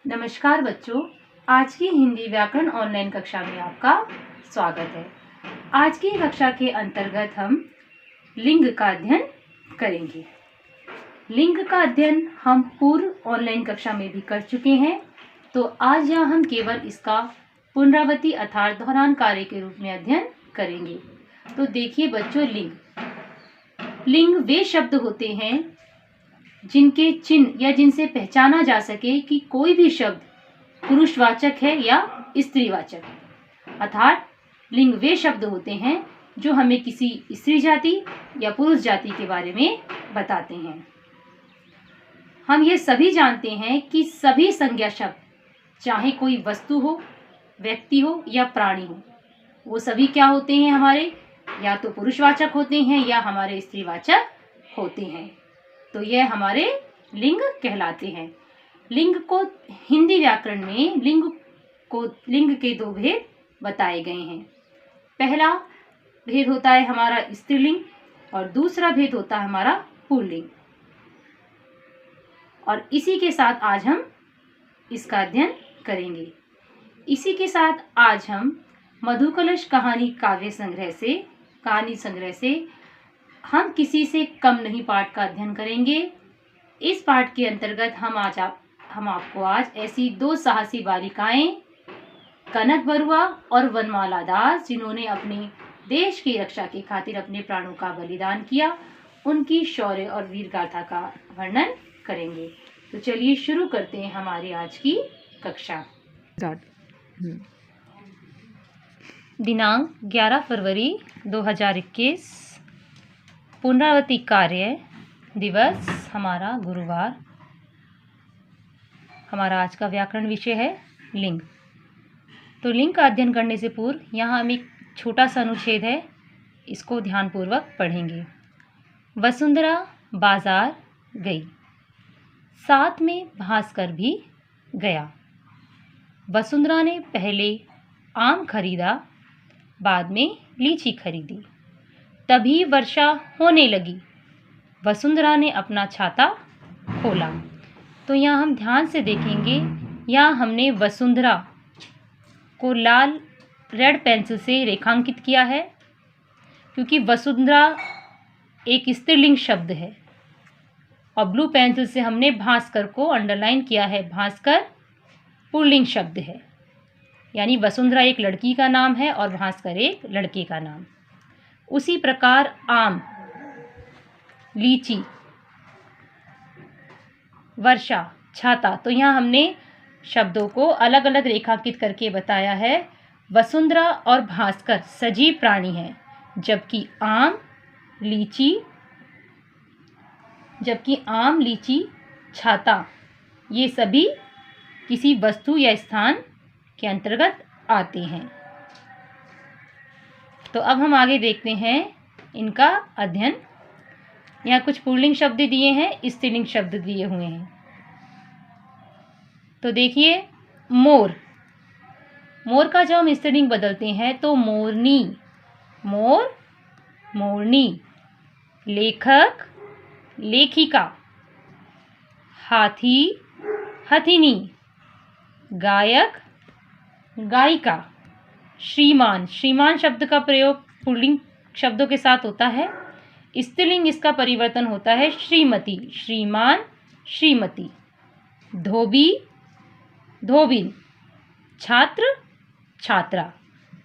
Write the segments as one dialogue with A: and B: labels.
A: नमस्कार बच्चों, आज की हिंदी व्याकरण ऑनलाइन कक्षा में आपका स्वागत है। आज की कक्षा के अंतर्गत हम लिंग का अध्ययन करेंगे। लिंग का अध्ययन हम पूर्व ऑनलाइन कक्षा में भी कर चुके हैं, तो आज यहाँ हम केवल इसका पुनरावृत्ति अर्थात दोहरान कार्य के रूप में अध्ययन करेंगे। तो देखिए बच्चों, लिंग वे शब्द होते हैं जिनके चिन्ह या जिनसे पहचाना जा सके कि कोई भी शब्द पुरुषवाचक है या स्त्रीवाचक है। अर्थात लिंग वे शब्द होते हैं जो हमें किसी स्त्री जाति या पुरुष जाति के बारे में बताते हैं। हम ये सभी जानते हैं कि सभी संज्ञा शब्द, चाहे कोई वस्तु हो, व्यक्ति हो या प्राणी हो, वो सभी क्या होते हैं, हमारे या तो पुरुषवाचक होते हैं या हमारे स्त्रीवाचक होते हैं। तो यह हमारे लिंग कहलाते हैं। लिंग को हिंदी व्याकरण में लिंग के दो भेद बताए गए हैं। पहला भेद होता है हमारा स्त्रीलिंग और दूसरा भेद होता है हमारा पुल्लिंग। और इसी के साथ आज हम इसका अध्ययन करेंगे। इसी के साथ आज हम मधुकलश कहानी संग्रह से हम किसी से कम नहीं पाठ का अध्ययन करेंगे। इस पाठ के अंतर्गत हम आपको आज ऐसी दो साहसी बालिकाएं कनक बरुआ और वनमाला दास, जिन्होंने अपने देश की रक्षा की खातिर अपने प्राणों का बलिदान किया, उनकी शौर्य और वीर गाथा का वर्णन करेंगे। तो चलिए शुरू करते हैं हमारी आज की कक्षा। दिनांक 11 फरवरी 2021, पुनरावृत्ति कार्य दिवस हमारा गुरुवार। हमारा आज का व्याकरण विषय है लिंग। तो लिंग का अध्ययन करने से पूर्व यहाँ हम एक छोटा सा अनुच्छेद है, इसको ध्यानपूर्वक पढ़ेंगे। वसुंधरा बाजार गई, साथ में भास्कर भी गया। वसुंधरा ने पहले आम खरीदा, बाद में लीची खरीदी। तभी वर्षा होने लगी। वसुंधरा ने अपना छाता खोला। तो यहाँ हम ध्यान से देखेंगे, यहाँ हमने वसुंधरा को लाल रेड पेंसिल से रेखांकित किया है, क्योंकि वसुंधरा एक स्त्रीलिंग शब्द है। और ब्लू पेंसिल से हमने भास्कर को अंडरलाइन किया है। भास्कर पुल्लिंग शब्द है, यानी वसुंधरा एक लड़की का नाम है और भास्कर एक लड़के का नाम। उसी प्रकार आम, लीची, वर्षा, छाता, तो यहाँ हमने शब्दों को अलग अलग रेखांकित करके बताया है। वसुंधरा और भास्कर सजीव प्राणी हैं, जबकि आम, लीची, छाता ये सभी किसी वस्तु या स्थान के अंतर्गत आते हैं। तो अब हम आगे देखते हैं इनका अध्ययन। यहाँ कुछ पुल्लिंग शब्द दिए हैं, स्त्रीलिंग शब्द दिए हुए हैं। तो देखिए, मोर का जब हम स्त्रीलिंग बदलते हैं तो मोरनी, मोर, मोरनी। लेखक, लेखिका। हाथी, हथिनी। गायक, गायिका। श्रीमान शब्द का प्रयोग पुल्लिंग शब्दों के साथ होता है। स्त्रीलिंग इसका परिवर्तन होता है श्रीमती, श्रीमान, श्रीमती। धोबी, धोबिन। छात्र, छात्रा।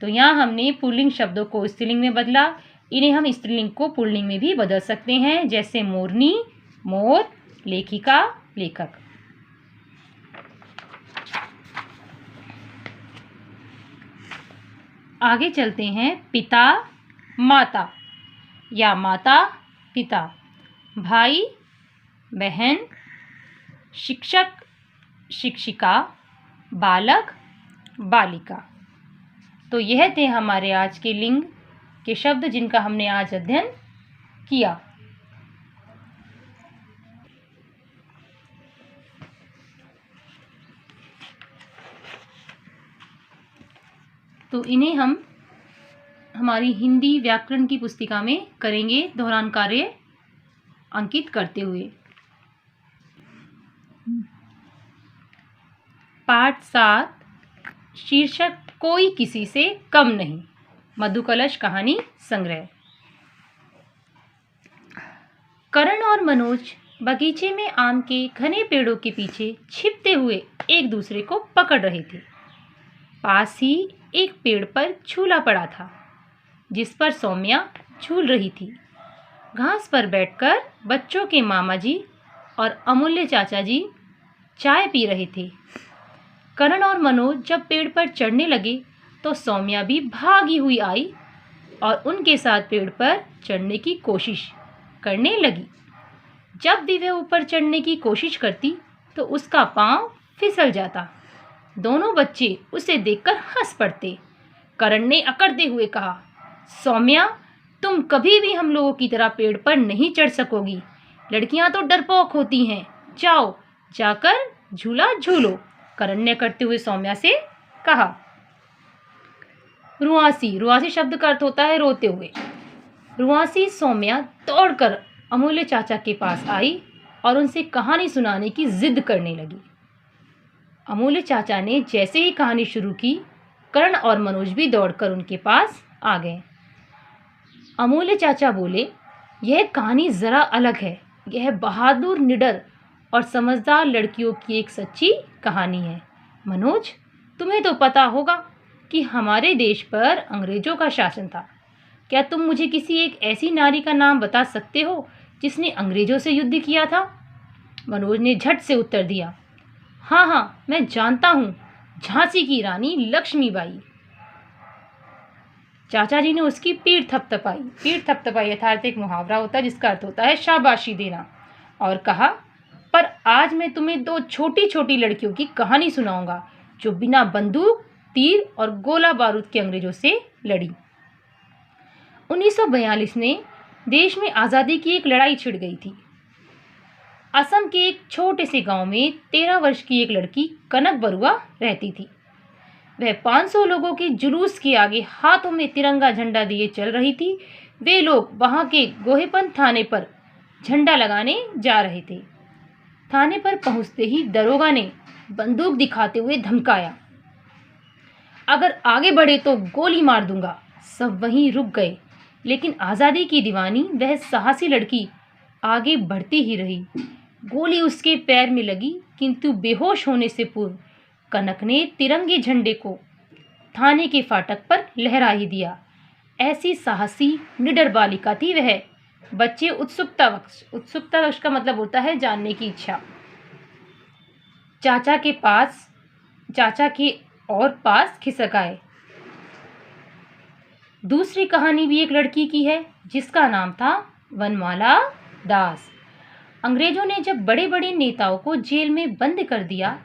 A: तो यहाँ हमने पुल्लिंग शब्दों को स्त्रीलिंग में बदला। इन्हें हम स्त्रीलिंग को पुल्लिंग में भी बदल सकते हैं, जैसे मोरनी, मोर, लेखिका, लेखक। आगे चलते हैं। पिता, माता या माता, पिता। भाई, बहन। शिक्षक, शिक्षिका। बालक, बालिका। तो यह थे हमारे आज के लिंग के शब्द जिनका हमने आज अध्ययन किया। तो इन्हें हम हमारी हिंदी व्याकरण की पुस्तिका में करेंगे दोहरान कार्य अंकित करते हुए। पाठ 7, शीर्षक कोई किसी से कम नहीं, मधुकलश कहानी संग्रह। करण और मनोज बगीचे में आम के घने पेड़ों के पीछे छिपते हुए एक दूसरे को पकड़ रहे थे। पास ही एक पेड़ पर झूला पड़ा था, जिस पर सौम्या झूल रही थी। घास पर बैठकर बच्चों के मामा जी और अमूल्य चाचा जी चाय पी रहे थे। करण और मनोज जब पेड़ पर चढ़ने लगे तो सौम्या भी भागी हुई आई और उनके साथ पेड़ पर चढ़ने की कोशिश करने लगी। जब भी वह ऊपर चढ़ने की कोशिश करती तो उसका पांव फिसल जाता। दोनों बच्चे उसे देखकर हंस पड़ते। करण ने अकड़ते हुए कहा, सौम्या, तुम कभी भी हम लोगों की तरह पेड़ पर नहीं चढ़ सकोगी। लड़कियां तो डरपोक होती हैं। जाओ, जाकर झूला झूलो। करण ने करते हुए सौम्या से कहा। रुआसी, रुआसी शब्द का अर्थ होता है रोते हुए। रुआसी सौम्या दौड़कर अमूल्य चाचा के पास आई और उनसे कहानी सुनाने की जिद करने लगी। अमूल्य चाचा ने जैसे ही कहानी शुरू की, करण और मनोज भी दौड़कर उनके पास आ गए। अमूल्य चाचा बोले, यह कहानी जरा अलग है। यह बहादुर, निडर और समझदार लड़कियों की एक सच्ची कहानी है। मनोज, तुम्हें तो पता होगा कि हमारे देश पर अंग्रेजों का शासन था। क्या तुम मुझे किसी एक ऐसी नारी का नाम बता सकते हो जिसने अंग्रेजों से युद्ध किया था? मनोज ने झट से उत्तर दिया, हाँ, मैं जानता हूँ, झांसी की रानी लक्ष्मीबाई। चाचा जी ने उसकी पीठ थपथपाई। पीठ थपथपाई यथार्थ एक मुहावरा होता है जिसका अर्थ होता है शाबाशी देना, और कहा, पर आज मैं तुम्हें दो छोटी छोटी लड़कियों की कहानी सुनाऊंगा जो बिना बंदूक, तीर और गोला बारूद के अंग्रेजों से लड़ी। 1942 में देश में आज़ादी की एक लड़ाई छिड़ गई थी। असम के एक छोटे से गांव में 13 वर्ष की एक लड़की कनक बरुआ रहती थी। वह 500 लोगों के जुलूस के आगे हाथों में तिरंगा झंडा लिए चल रही थी। वे लोग वहां के गोहेपन थाने पर झंडा लगाने जा रहे थे। थाने पर पहुंचते ही दरोगा ने बंदूक दिखाते हुए धमकाया, अगर आगे बढ़े तो गोली मार दूंगा। सब वहीं रुक गए, लेकिन आज़ादी की दीवानी वह साहसी लड़की आगे बढ़ती ही रही। गोली उसके पैर में लगी, किंतु बेहोश होने से पूर्व कनक ने तिरंगे झंडे को थाने के फाटक पर लहरा ही दिया। ऐसी साहसी निडर बालिका थी वह। बच्चे उत्सुकता का मतलब होता है जानने की इच्छा। चाचा के और पास खिसक आए। दूसरी कहानी भी एक लड़की की है जिसका नाम था वनमाला दास। अंग्रेजों ने जब बड़े बड़े नेताओं को जेल में बंद कर दिया,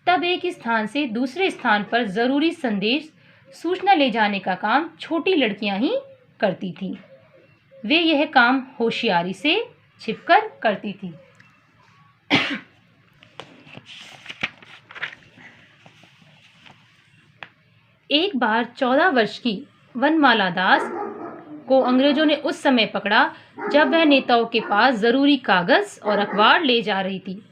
A: तब एक स्थान से दूसरे स्थान पर जरूरी संदेश, सूचना ले जाने का काम छोटी लड़कियां ही करती थी। वे यह काम होशियारी से छिपकर करती थी। एक बार 14 वर्ष की वनमाला दास को अंग्रेजों ने उस समय पकड़ा जब वह नेताओं के पास जरूरी कागज और अखबार ले जा रही थी।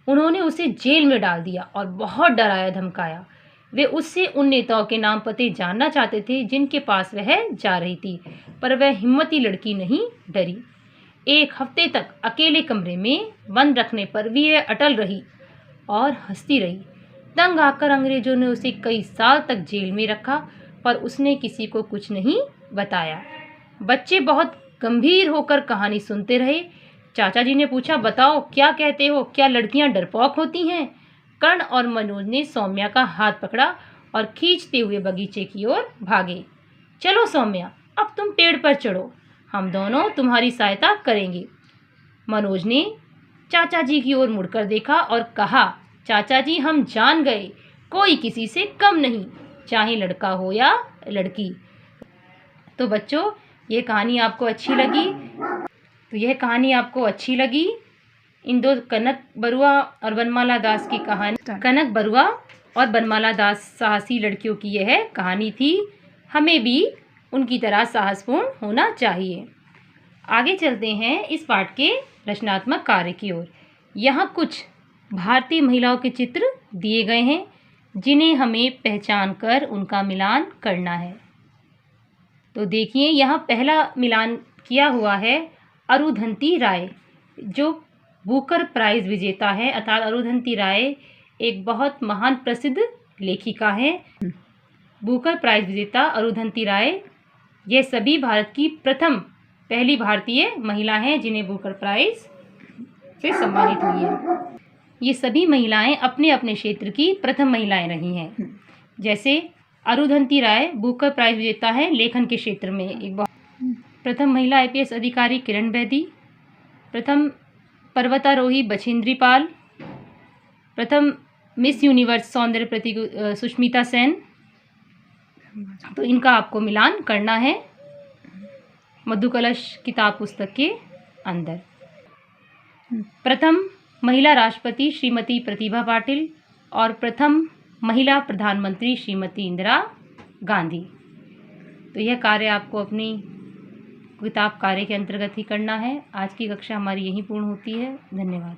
A: उन्होंने उसे जेल में डाल दिया और बहुत डराया धमकाया। वे उससे उन नेताओं के नाम पते जानना चाहते थे जिनके पास वह जा रही थी, पर वह हिम्मती लड़की नहीं डरी। 1 हफ्ते तक अकेले कमरे में बंद रखने पर भी वह अटल रही और हंसती रही। तंग आकर अंग्रेजों ने उसे कई साल तक जेल में रखा, पर उसने किसी को कुछ नहीं बताया। बच्चे बहुत गंभीर होकर कहानी सुनते रहे। चाचा जी ने पूछा, बताओ क्या कहते हो, क्या लड़कियां डरपोक होती हैं? कर्ण और मनोज ने सौम्या का हाथ पकड़ा और खींचते हुए बगीचे की ओर भागे। चलो सौम्या, अब तुम पेड़ पर चढ़ो, हम दोनों तुम्हारी सहायता करेंगे। मनोज ने चाचा जी की ओर मुड़कर देखा और कहा, चाचा जी, हम जान गए, कोई किसी से कम नहीं, चाहे लड़का हो या लड़की। तो बच्चों, ये कहानी आपको अच्छी लगी। इन दो कनक बरुआ और वनमाला दास की कहानी, कनक बरुआ और वनमाला दास साहसी लड़कियों की यह कहानी थी। हमें भी उनकी तरह साहसपूर्ण होना चाहिए। आगे चलते हैं इस पाठ के रचनात्मक कार्य की ओर। यहाँ कुछ भारतीय महिलाओं के चित्र दिए गए हैं जिन्हें हमें पहचान कर उनका मिलान करना है। तो देखिए, यहाँ पहला मिलान किया हुआ है अरुंधति राय, जो बुकर प्राइज़ विजेता है। अर्थात अरुंधति राय एक बहुत महान प्रसिद्ध लेखिका है। बुकर प्राइज़ विजेता अरुंधति राय, यह सभी भारत की पहली भारतीय महिला हैं जिन्हें बुकर प्राइज़ से सम्मानित हुई है। ये सभी महिलाएं अपने अपने क्षेत्र की प्रथम महिलाएं रही हैं। जैसे अरुंधति राय बुकर प्राइज़ विजेता है लेखन के क्षेत्र में। एक प्रथम महिला IPS अधिकारी किरण बेदी, प्रथम पर्वतारोही बछेंद्री पाल, प्रथम मिस यूनिवर्स सौंदर्य प्रतियोगिता सुष्मिता सेन। तो इनका आपको मिलान करना है मधुकलश किताब पुस्तक के अंदर। प्रथम महिला राष्ट्रपति श्रीमती प्रतिभा पाटिल और प्रथम महिला प्रधानमंत्री श्रीमती इंदिरा गांधी। तो यह कार्य आपको अपनी किताब कार्य के अंतर्गत ही करना है। आज की कक्षा हमारी यहीं पूर्ण होती है। धन्यवाद।